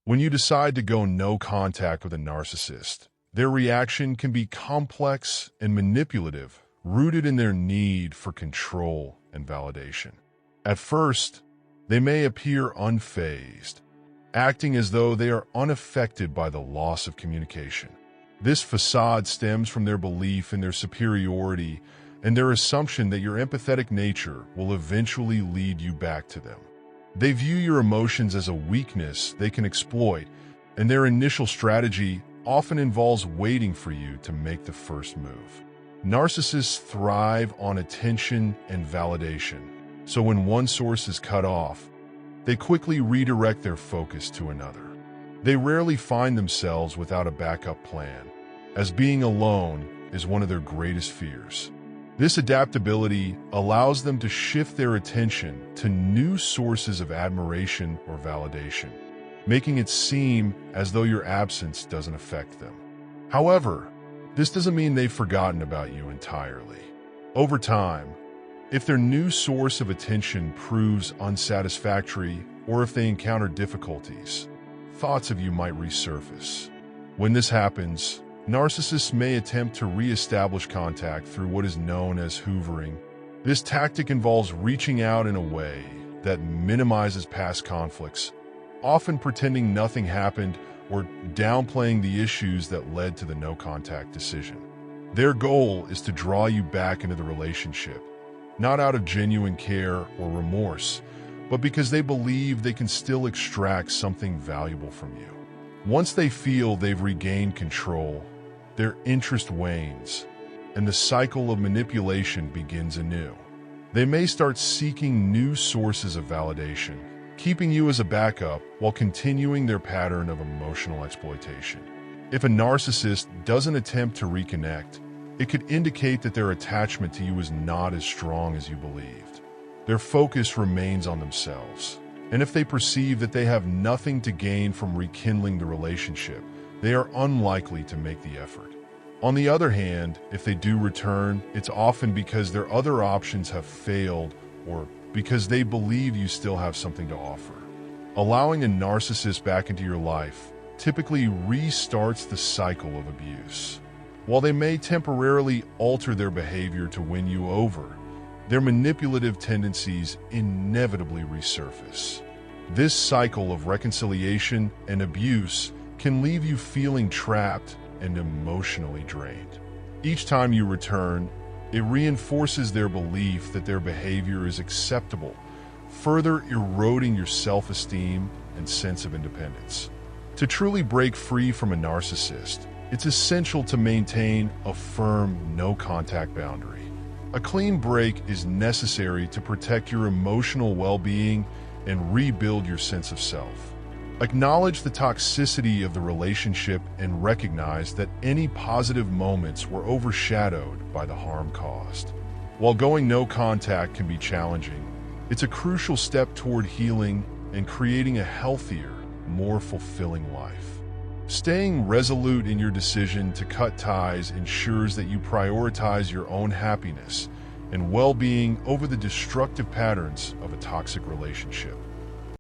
When you decide to go no contact with a narcissist, their reaction can be complex and manipulative, rooted in their need for control and validation. At first, they may appear unfazed, acting as though they are unaffected by the loss of communication. This facade stems from their belief in their superiority and their assumption that your empathetic nature will eventually lead you back to them. They view your emotions as a weakness they can exploit, and their initial strategy often involves waiting for you to make the first move. Narcissists thrive on attention and validation, so when one source is cut off, they quickly redirect their focus to another. They rarely find themselves without a backup plan, as being alone is one of their greatest fears. This adaptability allows them to shift their attention to new sources of admiration or validation, making it seem as though your absence doesn't affect them. However, this doesn't mean they've forgotten about you entirely. Over time, if their new source of attention proves unsatisfactory or if they encounter difficulties, thoughts of you might resurface. When this happens, narcissists may attempt to re-establish contact through what is known as hoovering. This tactic involves reaching out in a way that minimizes past conflicts, often pretending nothing happened or downplaying the issues that led to the no-contact decision. Their goal is to draw you back into the relationship, not out of genuine care or remorse, but because they believe they can still extract something valuable from you. Once they feel they've regained control, their interest wanes, and the cycle of manipulation begins anew. They may start seeking new sources of validation, keeping you as a backup while continuing their pattern of emotional exploitation. If a narcissist doesn't attempt to reconnect, it could indicate that their attachment to you is not as strong as you believed. Their focus remains on themselves, and if they perceive that they have nothing to gain from rekindling the relationship, they are unlikely to make the effort. On the other hand, if they do return, it's often because their other options have failed or because they believe you still have something to offer. Allowing a narcissist back into your life typically restarts the cycle of abuse. While they may temporarily alter their behavior to win you over, their manipulative tendencies inevitably resurface. This cycle of reconciliation and abuse can leave you feeling trapped and emotionally drained. Each time you return, it reinforces their belief that their behavior is acceptable, further eroding your self-esteem and sense of independence. To truly break free from a narcissist, it's essential to maintain a firm no-contact boundary. A clean break is necessary to protect your emotional well-being and rebuild your sense of self. Acknowledge the toxicity of the relationship and recognize that any positive moments were overshadowed by the harm caused. While going no contact can be challenging, it's a crucial step toward healing and creating a healthier, more fulfilling life. Staying resolute in your decision to cut ties ensures that you prioritize your own happiness and well-being over the destructive patterns of a toxic relationship.